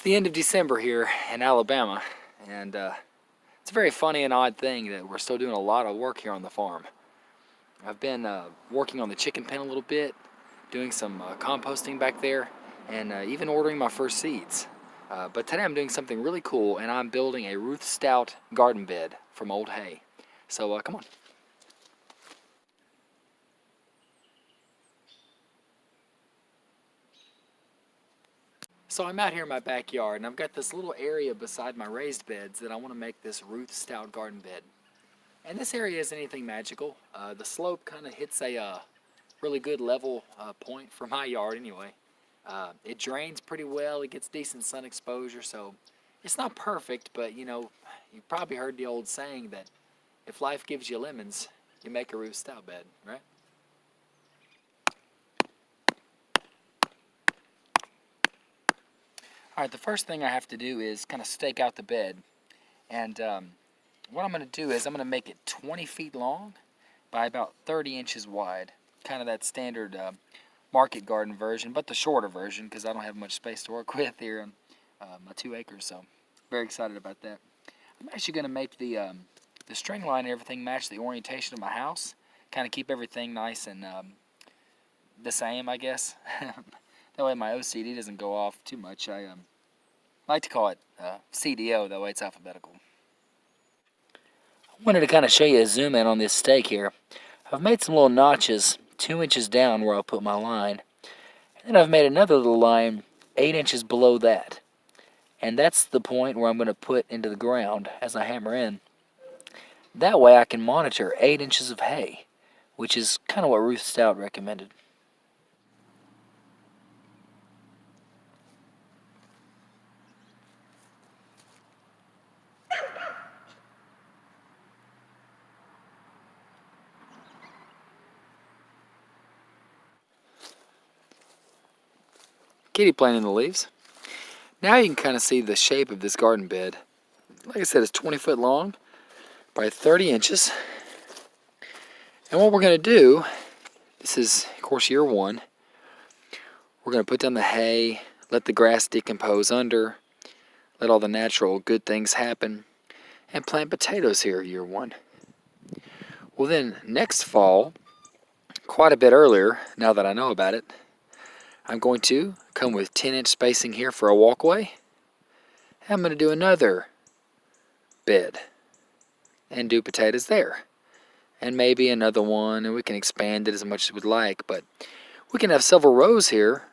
It's the end of December here in Alabama, and it's a very funny and odd thing that we're still doing a lot of work here on the farm. I've been working on the chicken pen a little bit, doing some composting back there, and even ordering my first seeds. But today I'm doing something really cool, and I'm building a Ruth Stout garden bed from old hay. So come on. So I'm out here in my backyard, and I've got this little area beside my raised beds that I want to make this Ruth Stout garden bed. And this area isn't anything magical. The slope kind of hits a really good level point for my yard anyway. It drains pretty well, it gets decent sun exposure, so it's not perfect, but you know, you've probably heard the old saying that if life gives you lemons, you make a Ruth Stout bed, right? Alright, the first thing I have to do is kind of stake out the bed. And what I'm going to do is I'm going to make it 20 feet long by about 30 inches wide. Kind of that standard market garden version, but the shorter version because I don't have much space to work with here on my 2 acres. So very excited about that. I'm actually going to make the string line and everything match the orientation of my house. Kind of keep everything nice and the same, I guess. That way my OCD doesn't go off too much. I like to call it CDO, that way it's alphabetical. I wanted to kind of show you a zoom in on this stake here. I've made some little notches 2 inches down where I'll put my line. And then I've made another little line 8 inches below that. And that's the point where I'm going to put into the ground as I hammer in. That way I can monitor 8 inches of hay, which is kind of what Ruth Stout recommended. Kitty playing in the leaves. Now you can kind of see the shape of this garden bed. Like I said, it's 20 foot long by 30 inches. And what we're going to do, this is of course year one, we're going to put down the hay, let the grass decompose under, let all the natural good things happen, and plant potatoes here year one. Well then, next fall, quite a bit earlier, now that I know about it, I'm going to come with 10-inch spacing here for a walkway. I'm going to do another bed and do potatoes there. And maybe another one, and we can expand it as much as we'd like. But we can have several rows here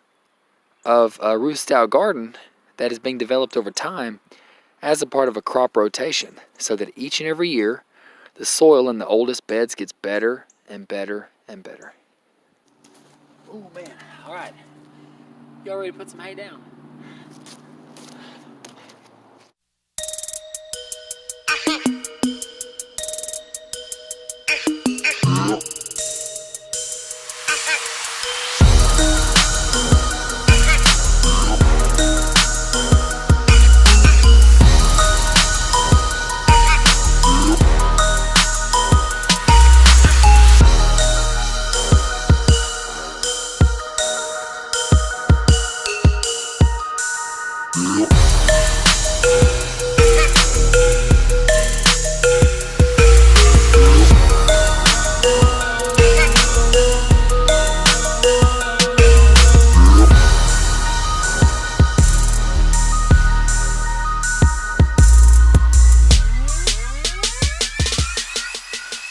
of a Ruth Stout garden that is being developed over time as a part of a crop rotation, so that each and every year the soil in the oldest beds gets better and better and better. Oh man, all right. You already put some hay down.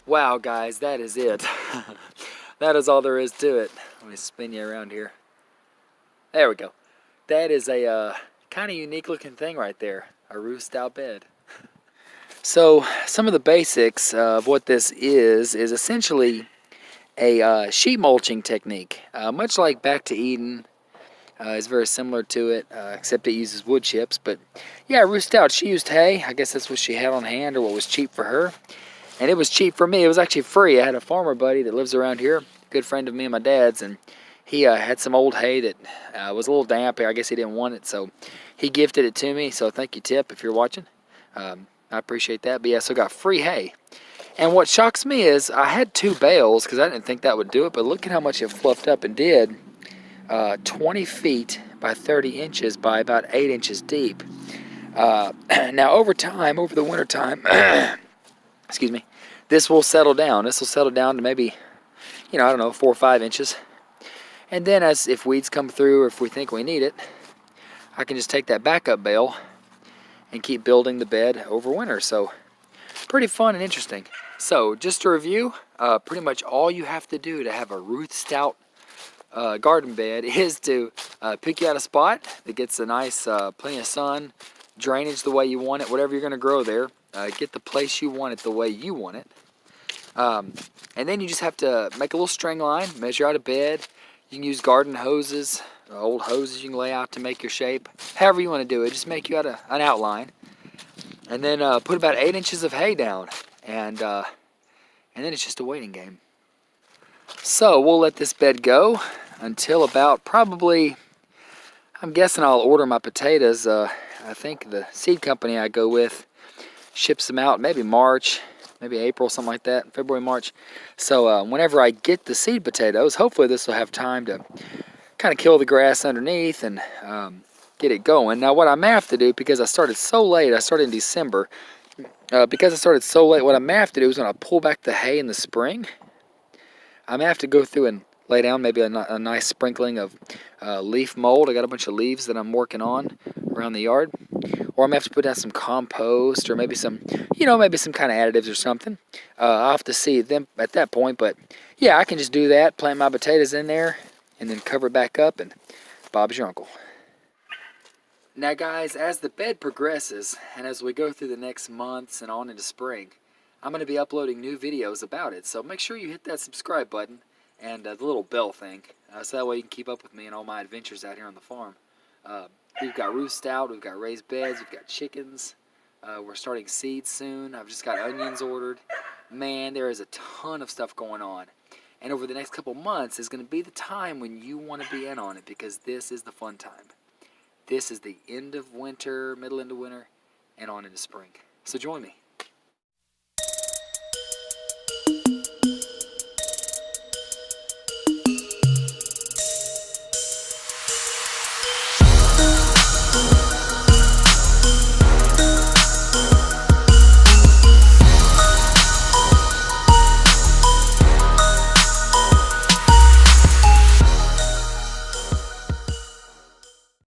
Wow guys, that is it. That is all there is to it. Let me spin you around here. There we go. That is a kind of unique looking thing right there. A Ruth Stout bed. So some of the basics of what this is essentially a sheet mulching technique. Much like Back to Eden is very similar to it, except it uses wood chips. But yeah, Ruth Stout, she used hay. I guess that's what she had on hand or what was cheap for her. And it was cheap for me. It was actually free. I had a farmer buddy that lives around here, a good friend of me and my dad's, and he had some old hay that was a little damp here. I guess he didn't want it, so he gifted it to me. So thank you, Tip, if you're watching. I appreciate that. But yeah, so I got free hay. And what shocks me is I had 2 bales because I didn't think that would do it, but look at how much it fluffed up and did 20 feet by 30 inches by about 8 inches deep. Now over time, over the winter time, excuse me, this will settle down. This will settle down to maybe, I don't know, 4 or 5 inches. And then if weeds come through or if we think we need it, I can just take that backup bale and keep building the bed over winter. So pretty fun and interesting. So just to review, pretty much all you have to do to have a Ruth Stout garden bed is to pick you out a spot that gets a nice plenty of sun, drainage the way you want it, whatever you're going to grow there. Get the place you want it the way you want it. And then you just have to make a little string line, measure out a bed. You can use garden hoses, old hoses you can lay out to make your shape. However you want to do it, just make you out an outline. And then put about 8 inches of hay down. And then it's just a waiting game. So we'll let this bed go until about probably, I'm guessing I'll order my potatoes. I think the seed company I go with ships them out maybe March, maybe April, something like that, February, March. So whenever I get the seed potatoes, hopefully this will have time to kind of kill the grass underneath and get it going. Now what I may have to do, because I started so late, I started in December, because I started so late, what I may have to do is when I pull back the hay in the spring, I may have to go through and lay down maybe a nice sprinkling of leaf mold. I got a bunch of leaves that I'm working on around the yard. Or I may have to put down some compost or maybe some, maybe some kind of additives or something. I'll have to see them at that point. But yeah, I can just do that, plant my potatoes in there, and then cover it back up, and Bob's your uncle. Now guys, as the bed progresses, and as we go through the next months and on into spring, I'm going to be uploading new videos about it. So make sure you hit that subscribe button and the little bell thing, so that way you can keep up with me and all my adventures out here on the farm. We've got Ruth Stout, we've got raised beds, we've got chickens, we're starting seeds soon, I've just got onions ordered. Man, there is a ton of stuff going on. And over the next couple months is going to be the time when you want to be in on it, because this is the fun time. This is the end of winter, middle into winter, and on into spring. So join me.